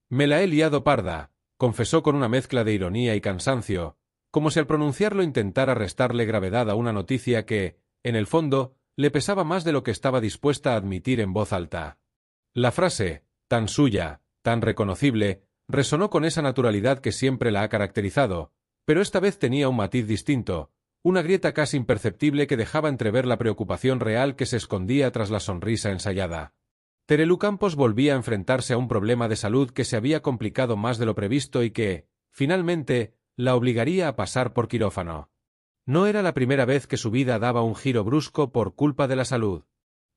Me la he liado parda, confesó con una mezcla de ironía y cansancio, como si al pronunciarlo intentara restarle gravedad a una noticia que, en el fondo, le pesaba más de lo que estaba dispuesta a admitir en voz alta. La frase, tan suya, tan reconocible, resonó con esa naturalidad que siempre la ha caracterizado, pero esta vez tenía un matiz distinto, una grieta casi imperceptible que dejaba entrever la preocupación real que se escondía tras la sonrisa ensayada. Terelu Campos volvía a enfrentarse a un problema de salud que se había complicado más de lo previsto y que, finalmente, la obligaría a pasar por quirófano. No era la primera vez que su vida daba un giro brusco por culpa de la salud.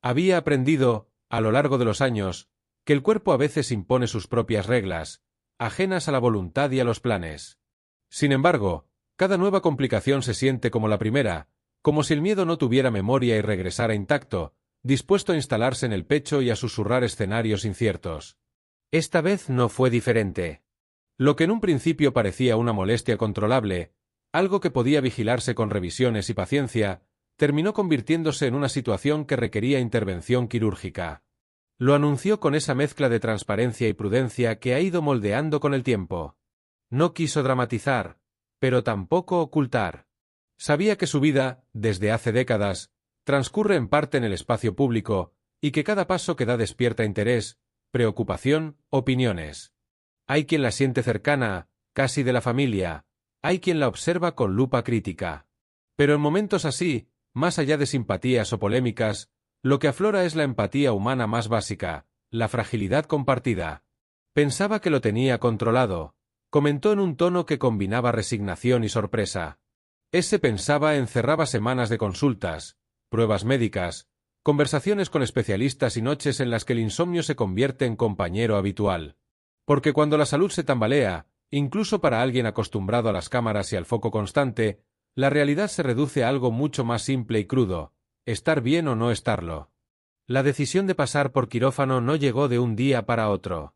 Había aprendido, a lo largo de los años, que el cuerpo a veces impone sus propias reglas, ajenas a la voluntad y a los planes. Sin embargo, cada nueva complicación se siente como la primera, como si el miedo no tuviera memoria y regresara intacto, dispuesto a instalarse en el pecho y a susurrar escenarios inciertos. Esta vez no fue diferente. Lo que en un principio parecía una molestia controlable, algo que podía vigilarse con revisiones y paciencia, terminó convirtiéndose en una situación que requería intervención quirúrgica. Lo anunció con esa mezcla de transparencia y prudencia que ha ido moldeando con el tiempo. No quiso dramatizar, pero tampoco ocultar. Sabía que su vida, desde hace décadas, transcurre en parte en el espacio público, y que cada paso que da despierta interés, preocupación, opiniones. Hay quien la siente cercana, casi de la familia, hay quien la observa con lupa crítica. Pero en momentos así, más allá de simpatías o polémicas, lo que aflora es la empatía humana más básica, la fragilidad compartida. Pensaba que lo tenía controlado, comentó en un tono que combinaba resignación y sorpresa. Ese pensaba encerraba semanas de consultas, pruebas médicas, conversaciones con especialistas y noches en las que el insomnio se convierte en compañero habitual. Porque cuando la salud se tambalea, incluso para alguien acostumbrado a las cámaras y al foco constante, la realidad se reduce a algo mucho más simple y crudo, estar bien o no estarlo. La decisión de pasar por quirófano no llegó de un día para otro.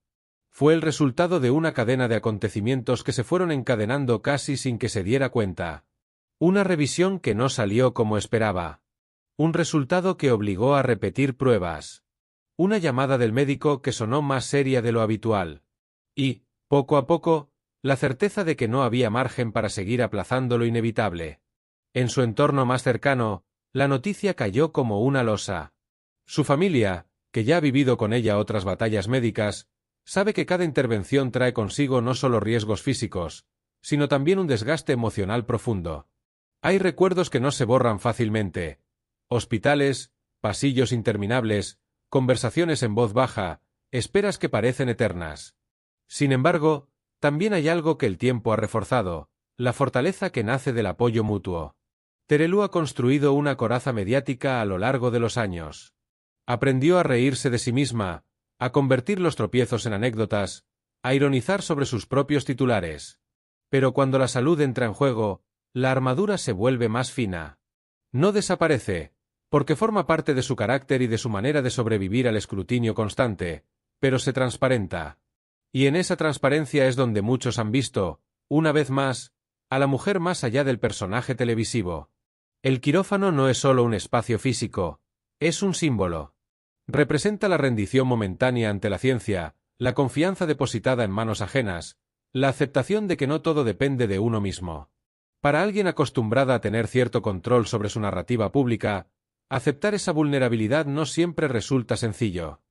Fue el resultado de una cadena de acontecimientos que se fueron encadenando casi sin que se diera cuenta. Una revisión que no salió como esperaba. Un resultado que obligó a repetir pruebas. Una llamada del médico que sonó más seria de lo habitual. Y, poco a poco, la certeza de que no había margen para seguir aplazando lo inevitable. En su entorno más cercano, la noticia cayó como una losa. Su familia, que ya ha vivido con ella otras batallas médicas, sabe que cada intervención trae consigo no solo riesgos físicos, sino también un desgaste emocional profundo. Hay recuerdos que no se borran fácilmente. Hospitales, pasillos interminables, conversaciones en voz baja, esperas que parecen eternas. Sin embargo, también hay algo que el tiempo ha reforzado, la fortaleza que nace del apoyo mutuo. Terelu ha construido una coraza mediática a lo largo de los años. Aprendió a reírse de sí misma, a convertir los tropiezos en anécdotas, a ironizar sobre sus propios titulares. Pero cuando la salud entra en juego, la armadura se vuelve más fina. No desaparece, porque forma parte de su carácter y de su manera de sobrevivir al escrutinio constante, pero se transparenta. Y en esa transparencia es donde muchos han visto, una vez más, a la mujer más allá del personaje televisivo. El quirófano no es solo un espacio físico, es un símbolo. Representa la rendición momentánea ante la ciencia, la confianza depositada en manos ajenas, la aceptación de que no todo depende de uno mismo. Para alguien acostumbrada a tener cierto control sobre su narrativa pública, aceptar esa vulnerabilidad no siempre resulta sencillo.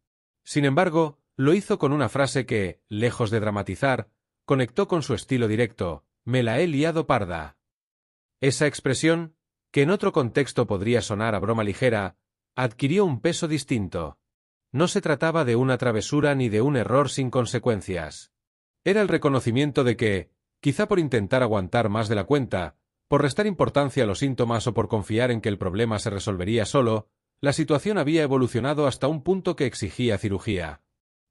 Sin embargo, lo hizo con una frase que, lejos de dramatizar, conectó con su estilo directo: me la he liado parda. Esa expresión, que en otro contexto podría sonar a broma ligera, adquirió un peso distinto. No se trataba de una travesura ni de un error sin consecuencias. Era el reconocimiento de que, quizá por intentar aguantar más de la cuenta, por restar importancia a los síntomas o por confiar en que el problema se resolvería solo, la situación había evolucionado hasta un punto que exigía cirugía.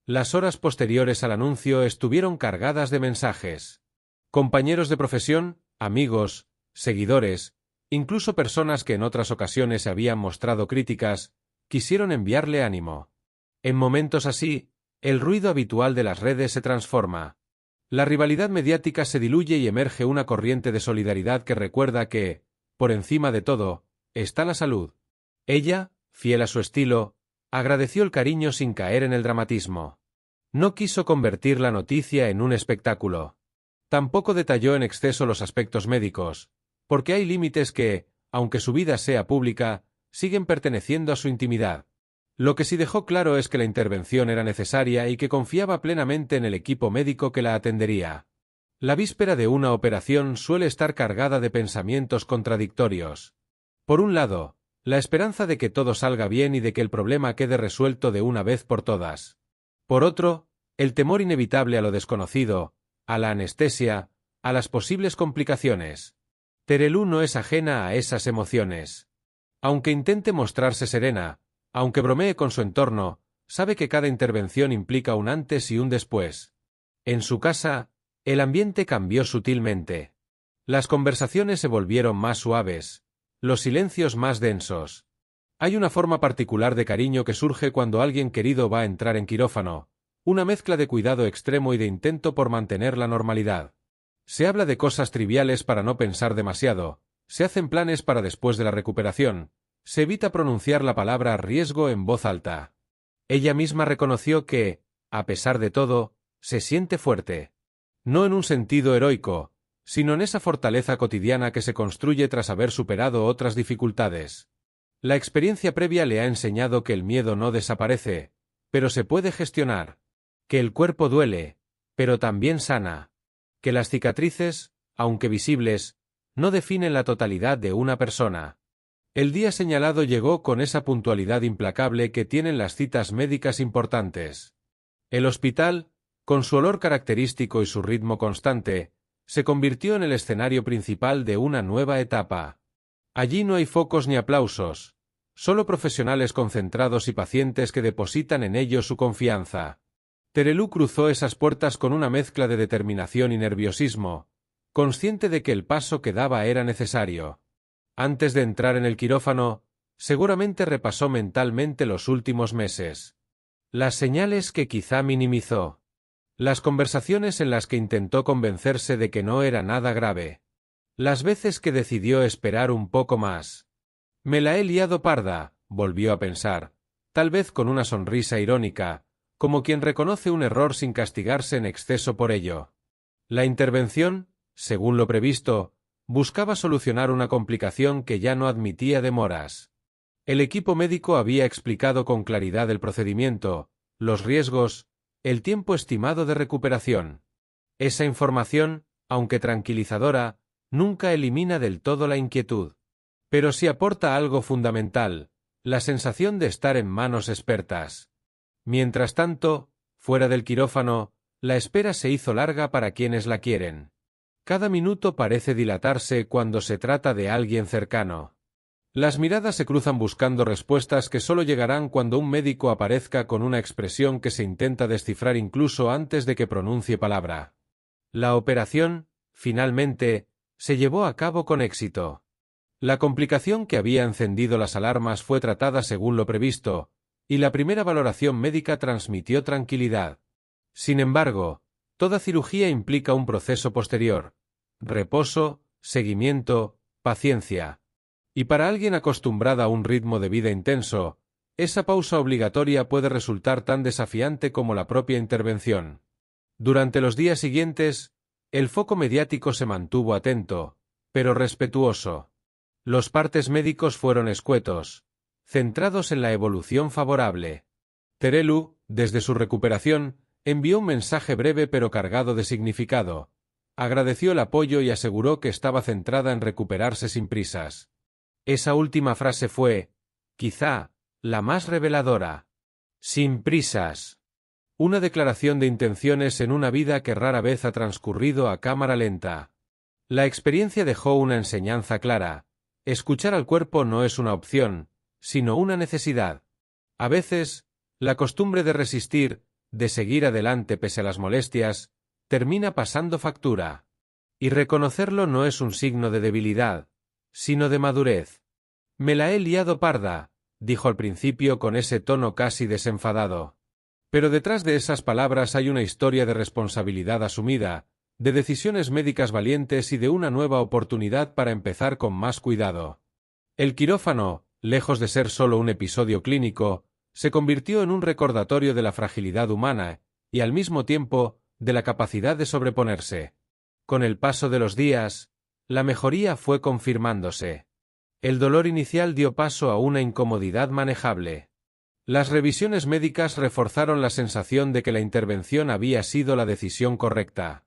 Las horas posteriores al anuncio estuvieron cargadas de mensajes. Compañeros de profesión, amigos, seguidores, incluso personas que en otras ocasiones se habían mostrado críticas, quisieron enviarle ánimo. En momentos así, el ruido habitual de las redes se transforma. La rivalidad mediática se diluye y emerge una corriente de solidaridad que recuerda que, por encima de todo, está la salud. Ella, fiel a su estilo, agradeció el cariño sin caer en el dramatismo. No quiso convertir la noticia en un espectáculo. Tampoco detalló en exceso los aspectos médicos, porque hay límites que, aunque su vida sea pública, siguen perteneciendo a su intimidad. Lo que sí dejó claro es que la intervención era necesaria y que confiaba plenamente en el equipo médico que la atendería. La víspera de una operación suele estar cargada de pensamientos contradictorios. Por un lado, la esperanza de que todo salga bien y de que el problema quede resuelto de una vez por todas. Por otro, el temor inevitable a lo desconocido, a la anestesia, a las posibles complicaciones. Terelu no es ajena a esas emociones. Aunque intente mostrarse serena, aunque bromee con su entorno, sabe que cada intervención implica un antes y un después. En su casa, el ambiente cambió sutilmente. Las conversaciones se volvieron más suaves, los silencios más densos. Hay una forma particular de cariño que surge cuando alguien querido va a entrar en quirófano, una mezcla de cuidado extremo y de intento por mantener la normalidad. Se habla de cosas triviales para no pensar demasiado, se hacen planes para después de la recuperación, se evita pronunciar la palabra riesgo en voz alta. Ella misma reconoció que, a pesar de todo, se siente fuerte. No en un sentido heroico, sino en esa fortaleza cotidiana que se construye tras haber superado otras dificultades. La experiencia previa le ha enseñado que el miedo no desaparece, pero se puede gestionar, que el cuerpo duele, pero también sana, que las cicatrices, aunque visibles, no definen la totalidad de una persona. El día señalado llegó con esa puntualidad implacable que tienen las citas médicas importantes. El hospital, con su olor característico y su ritmo constante, se convirtió en el escenario principal de una nueva etapa. Allí no hay focos ni aplausos, solo profesionales concentrados y pacientes que depositan en ellos su confianza. Terelu cruzó esas puertas con una mezcla de determinación y nerviosismo, consciente de que el paso que daba era necesario. Antes de entrar en el quirófano, seguramente repasó mentalmente los últimos meses. Las señales que quizá minimizó. Las conversaciones en las que intentó convencerse de que no era nada grave. Las veces que decidió esperar un poco más. Me la he liado parda, volvió a pensar, tal vez con una sonrisa irónica, como quien reconoce un error sin castigarse en exceso por ello. La intervención, según lo previsto, buscaba solucionar una complicación que ya no admitía demoras. El equipo médico había explicado con claridad el procedimiento, los riesgos, el tiempo estimado de recuperación. Esa información, aunque tranquilizadora, nunca elimina del todo la inquietud. Pero sí aporta algo fundamental, la sensación de estar en manos expertas. Mientras tanto, fuera del quirófano, la espera se hizo larga para quienes la quieren. Cada minuto parece dilatarse cuando se trata de alguien cercano. Las miradas se cruzan buscando respuestas que solo llegarán cuando un médico aparezca con una expresión que se intenta descifrar incluso antes de que pronuncie palabra. La operación, finalmente, se llevó a cabo con éxito. La complicación que había encendido las alarmas fue tratada según lo previsto, y la primera valoración médica transmitió tranquilidad. Sin embargo, toda cirugía implica un proceso posterior: reposo, seguimiento, paciencia. Y para alguien acostumbrada a un ritmo de vida intenso, esa pausa obligatoria puede resultar tan desafiante como la propia intervención. Durante los días siguientes, el foco mediático se mantuvo atento, pero respetuoso. Los partes médicos fueron escuetos, centrados en la evolución favorable. Terelu, desde su recuperación, envió un mensaje breve pero cargado de significado. Agradeció el apoyo y aseguró que estaba centrada en recuperarse sin prisas. Esa última frase fue, quizá, la más reveladora. Sin prisas. Una declaración de intenciones en una vida que rara vez ha transcurrido a cámara lenta. La experiencia dejó una enseñanza clara: escuchar al cuerpo no es una opción, sino una necesidad. A veces, la costumbre de resistir, de seguir adelante pese a las molestias, termina pasando factura. Y reconocerlo no es un signo de debilidad, sino de madurez. Me la he liado parda, dijo al principio con ese tono casi desenfadado. Pero detrás de esas palabras hay una historia de responsabilidad asumida, de decisiones médicas valientes y de una nueva oportunidad para empezar con más cuidado. El quirófano, lejos de ser solo un episodio clínico, se convirtió en un recordatorio de la fragilidad humana, y al mismo tiempo, de la capacidad de sobreponerse. Con el paso de los días, la mejoría fue confirmándose. El dolor inicial dio paso a una incomodidad manejable. Las revisiones médicas reforzaron la sensación de que la intervención había sido la decisión correcta.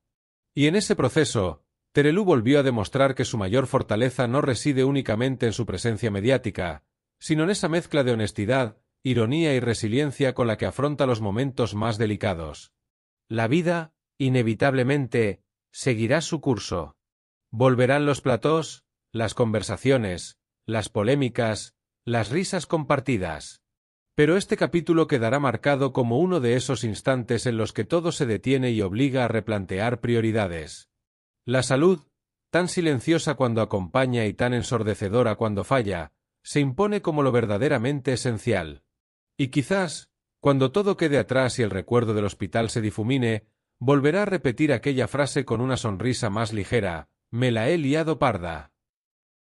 Y en ese proceso, Terelu volvió a demostrar que su mayor fortaleza no reside únicamente en su presencia mediática, sino en esa mezcla de honestidad, ironía y resiliencia con la que afronta los momentos más delicados. La vida, inevitablemente, seguirá su curso. Volverán los platós, las conversaciones, las polémicas, las risas compartidas. Pero este capítulo quedará marcado como uno de esos instantes en los que todo se detiene y obliga a replantear prioridades. La salud, tan silenciosa cuando acompaña y tan ensordecedora cuando falla, se impone como lo verdaderamente esencial. Y quizás, cuando todo quede atrás y el recuerdo del hospital se difumine, volverá a repetir aquella frase con una sonrisa más ligera: «Me la he liado parda».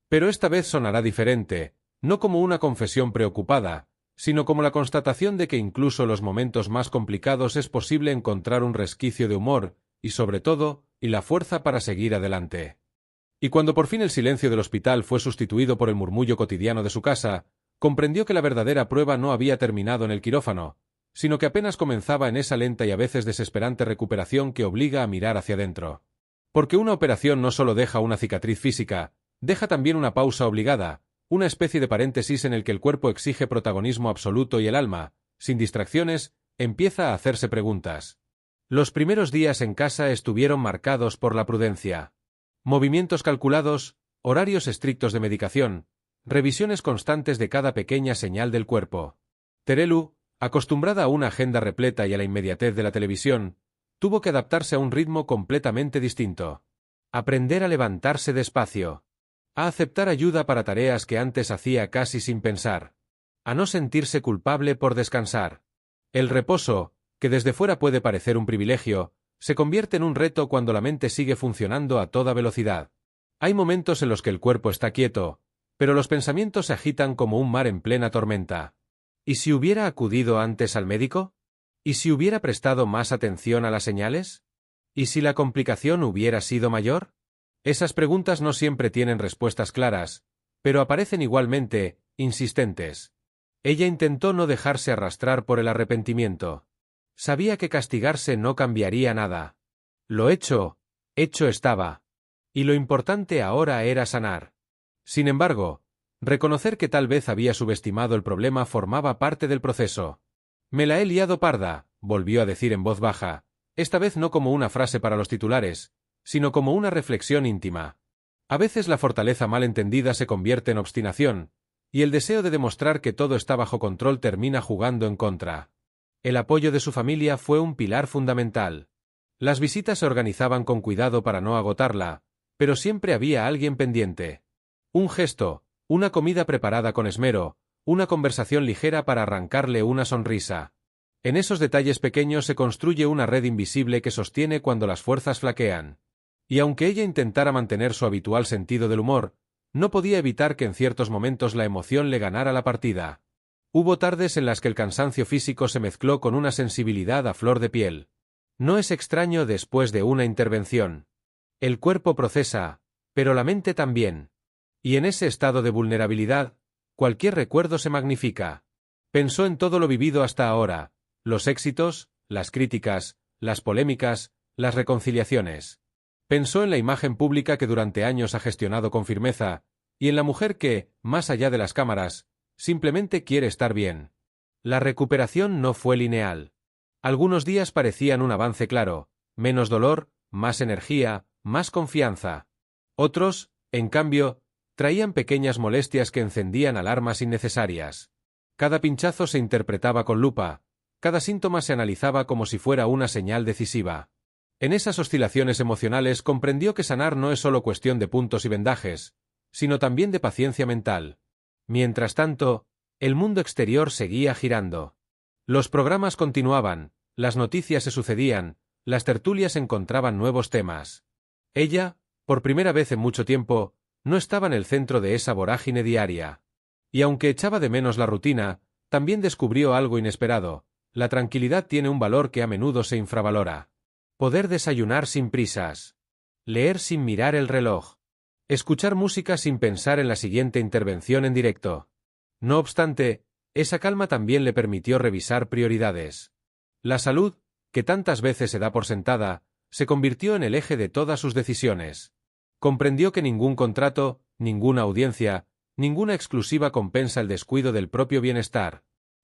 Pero esta vez sonará diferente, no como una confesión preocupada, sino como la constatación de que incluso en los momentos más complicados es posible encontrar un resquicio de humor, y sobre todo, y la fuerza para seguir adelante. Y cuando por fin el silencio del hospital fue sustituido por el murmullo cotidiano de su casa, comprendió que la verdadera prueba no había terminado en el quirófano, sino que apenas comenzaba en esa lenta y a veces desesperante recuperación que obliga a mirar hacia adentro. Porque una operación no solo deja una cicatriz física, deja también una pausa obligada, una especie de paréntesis en el que el cuerpo exige protagonismo absoluto y el alma, sin distracciones, empieza a hacerse preguntas. Los primeros días en casa estuvieron marcados por la prudencia. Movimientos calculados, horarios estrictos de medicación, revisiones constantes de cada pequeña señal del cuerpo. Terelu, acostumbrada a una agenda repleta y a la inmediatez de la televisión, tuvo que adaptarse a un ritmo completamente distinto. Aprender a levantarse despacio. A aceptar ayuda para tareas que antes hacía casi sin pensar. A no sentirse culpable por descansar. El reposo, que desde fuera puede parecer un privilegio, se convierte en un reto cuando la mente sigue funcionando a toda velocidad. Hay momentos en los que el cuerpo está quieto, pero los pensamientos se agitan como un mar en plena tormenta. ¿Y si hubiera acudido antes al médico? ¿Y si hubiera prestado más atención a las señales? ¿Y si la complicación hubiera sido mayor? Esas preguntas no siempre tienen respuestas claras, pero aparecen igualmente, insistentes. Ella intentó no dejarse arrastrar por el arrepentimiento. Sabía que castigarse no cambiaría nada. Lo hecho estaba. Y lo importante ahora era sanar. Sin embargo, reconocer que tal vez había subestimado el problema formaba parte del proceso. «Me la he liado parda», volvió a decir en voz baja, esta vez no como una frase para los titulares, sino como una reflexión íntima. A veces la fortaleza mal entendida se convierte en obstinación, y el deseo de demostrar que todo está bajo control termina jugando en contra. El apoyo de su familia fue un pilar fundamental. Las visitas se organizaban con cuidado para no agotarla, pero siempre había alguien pendiente. Un gesto, una comida preparada con esmero, una conversación ligera para arrancarle una sonrisa. En esos detalles pequeños se construye una red invisible que sostiene cuando las fuerzas flaquean. Y aunque ella intentara mantener su habitual sentido del humor, no podía evitar que en ciertos momentos la emoción le ganara la partida. Hubo tardes en las que el cansancio físico se mezcló con una sensibilidad a flor de piel. No es extraño después de una intervención. El cuerpo procesa, pero la mente también. Y en ese estado de vulnerabilidad, cualquier recuerdo se magnifica. Pensó en todo lo vivido hasta ahora, los éxitos, las críticas, las polémicas, las reconciliaciones. Pensó en la imagen pública que durante años ha gestionado con firmeza, y en la mujer que, más allá de las cámaras, simplemente quiere estar bien. La recuperación no fue lineal. Algunos días parecían un avance claro, menos dolor, más energía, más confianza. Otros, en cambio, traían pequeñas molestias que encendían alarmas innecesarias. Cada pinchazo se interpretaba con lupa, cada síntoma se analizaba como si fuera una señal decisiva. En esas oscilaciones emocionales comprendió que sanar no es solo cuestión de puntos y vendajes, sino también de paciencia mental. Mientras tanto, el mundo exterior seguía girando. Los programas continuaban, las noticias se sucedían, las tertulias encontraban nuevos temas. Ella, por primera vez en mucho tiempo, no estaba en el centro de esa vorágine diaria. Y aunque echaba de menos la rutina, también descubrió algo inesperado: La tranquilidad tiene un valor que a menudo se infravalora. Poder desayunar sin prisas. Leer sin mirar el reloj. Escuchar música sin pensar en la siguiente intervención en directo. No obstante, esa calma también le permitió revisar prioridades. La salud, que tantas veces se da por sentada, se convirtió en el eje de todas sus decisiones. Comprendió que ningún contrato, ninguna audiencia, ninguna exclusiva compensa el descuido del propio bienestar.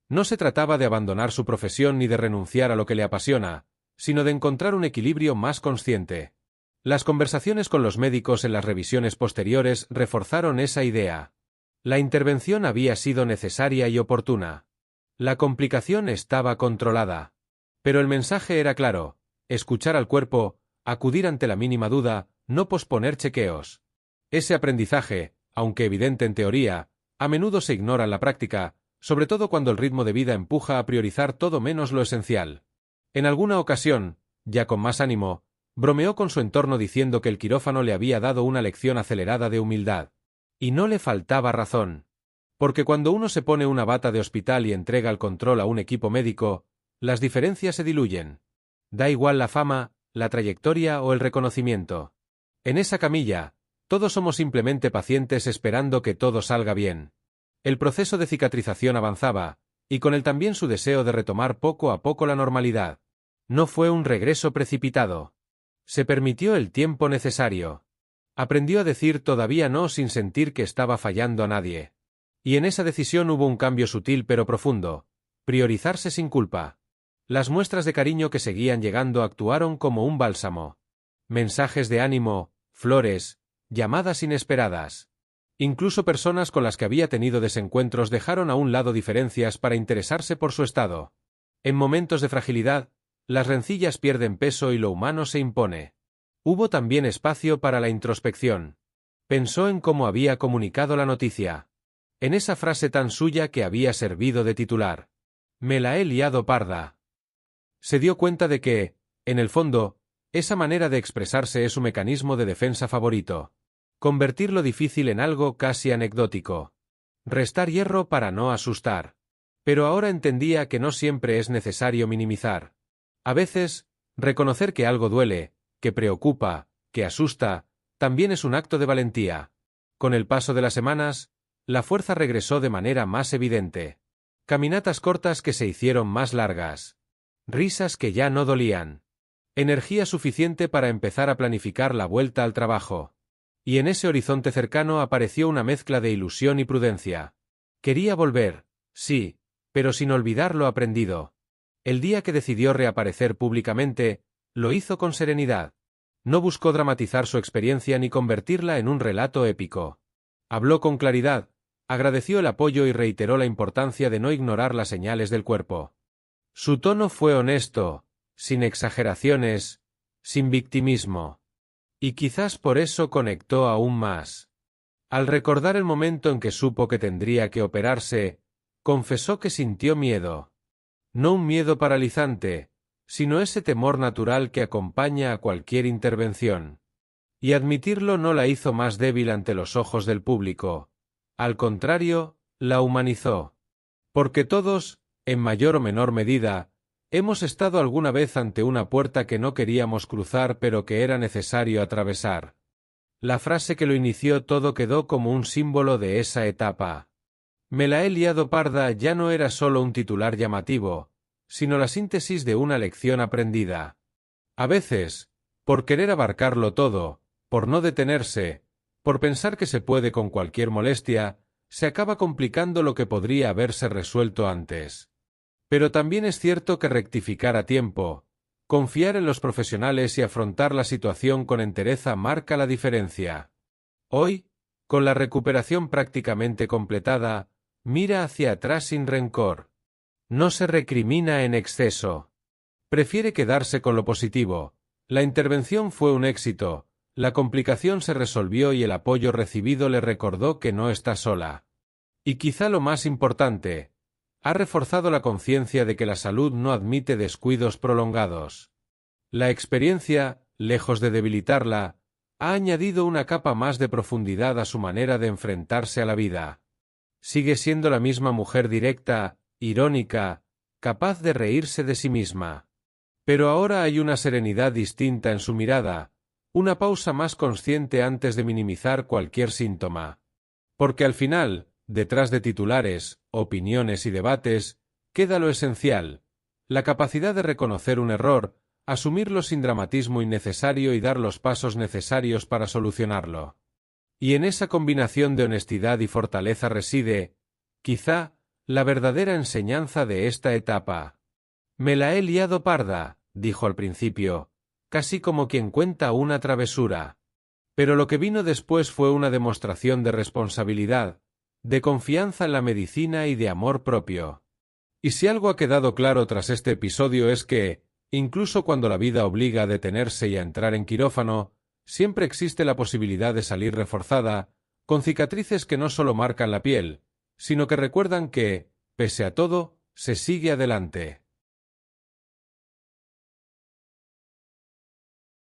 No se trataba de abandonar su profesión ni de renunciar a lo que le apasiona, sino de encontrar un equilibrio más consciente. Las conversaciones con los médicos en las revisiones posteriores reforzaron esa idea. La intervención había sido necesaria y oportuna. La complicación estaba controlada. Pero el mensaje era claro: escuchar al cuerpo, acudir ante la mínima duda, no posponer chequeos. Ese aprendizaje, aunque evidente en teoría, a menudo se ignora en la práctica, sobre todo cuando el ritmo de vida empuja a priorizar todo menos lo esencial. En alguna ocasión, ya con más ánimo, bromeó con su entorno diciendo que el quirófano le había dado una lección acelerada de humildad. Y no le faltaba razón. Porque cuando uno se pone una bata de hospital y entrega el control a un equipo médico, las diferencias se diluyen. Da igual la fama, la trayectoria o el reconocimiento. En esa camilla, todos somos simplemente pacientes esperando que todo salga bien. El proceso de cicatrización avanzaba, y con él también su deseo de retomar poco a poco la normalidad. No fue un regreso precipitado. Se permitió el tiempo necesario. Aprendió a decir todavía no sin sentir que estaba fallando a nadie. Y en esa decisión hubo un cambio sutil pero profundo: priorizarse sin culpa. Las muestras de cariño que seguían llegando actuaron como un bálsamo. Mensajes de ánimo, flores, llamadas inesperadas. Incluso personas con las que había tenido desencuentros dejaron a un lado diferencias para interesarse por su estado. En momentos de fragilidad, las rencillas pierden peso y lo humano se impone. Hubo también espacio para la introspección. Pensó en cómo había comunicado la noticia. En esa frase tan suya que había servido de titular: "Me la he liado parda". Se dio cuenta de que, en el fondo, esa manera de expresarse es su mecanismo de defensa favorito. Convertir lo difícil en algo casi anecdótico. Restar hierro para no asustar. Pero ahora entendía que no siempre es necesario minimizar. A veces, reconocer que algo duele, que preocupa, que asusta, también es un acto de valentía. Con el paso de las semanas, la fuerza regresó de manera más evidente. Caminatas cortas que se hicieron más largas. Risas que ya no dolían. Energía suficiente para empezar a planificar la vuelta al trabajo. Y en ese horizonte cercano apareció una mezcla de ilusión y prudencia. Quería volver, sí, pero sin olvidar lo aprendido. El día que decidió reaparecer públicamente, lo hizo con serenidad. No buscó dramatizar su experiencia ni convertirla en un relato épico. Habló con claridad, agradeció el apoyo y reiteró la importancia de no ignorar las señales del cuerpo. Su tono fue honesto, sin exageraciones, sin victimismo. Y quizás por eso conectó aún más. Al recordar el momento en que supo que tendría que operarse, confesó que sintió miedo. No un miedo paralizante, sino ese temor natural que acompaña a cualquier intervención. Y admitirlo no la hizo más débil ante los ojos del público. Al contrario, la humanizó. Porque todos, en mayor o menor medida, hemos estado alguna vez ante una puerta que no queríamos cruzar pero que era necesario atravesar. La frase que lo inició todo quedó como un símbolo de esa etapa. Me la he liado parda ya no era solo un titular llamativo, sino la síntesis de una lección aprendida. A veces, por querer abarcarlo todo, por no detenerse, por pensar que se puede con cualquier molestia, se acaba complicando lo que podría haberse resuelto antes. Pero también es cierto que rectificar a tiempo, confiar en los profesionales y afrontar la situación con entereza marca la diferencia. Hoy, con la recuperación prácticamente completada, mira hacia atrás sin rencor. No se recrimina en exceso. Prefiere quedarse con lo positivo. La intervención fue un éxito, la complicación se resolvió y el apoyo recibido le recordó que no está sola. Y quizá lo más importante, ha reforzado la conciencia de que la salud no admite descuidos prolongados. La experiencia, lejos de debilitarla, ha añadido una capa más de profundidad a su manera de enfrentarse a la vida. Sigue siendo la misma mujer directa, irónica, capaz de reírse de sí misma. Pero ahora hay una serenidad distinta en su mirada, una pausa más consciente antes de minimizar cualquier síntoma. Porque al final, detrás de titulares, opiniones y debates, queda lo esencial, la capacidad de reconocer un error, asumirlo sin dramatismo innecesario y dar los pasos necesarios para solucionarlo. Y en esa combinación de honestidad y fortaleza reside, quizá, la verdadera enseñanza de esta etapa. «Me la he liado parda», dijo al principio, casi como quien cuenta una travesura. Pero lo que vino después fue una demostración de responsabilidad, de confianza en la medicina y de amor propio. Y si algo ha quedado claro tras este episodio es que, incluso cuando la vida obliga a detenerse y a entrar en quirófano, siempre existe la posibilidad de salir reforzada, con cicatrices que no solo marcan la piel, sino que recuerdan que, pese a todo, se sigue adelante.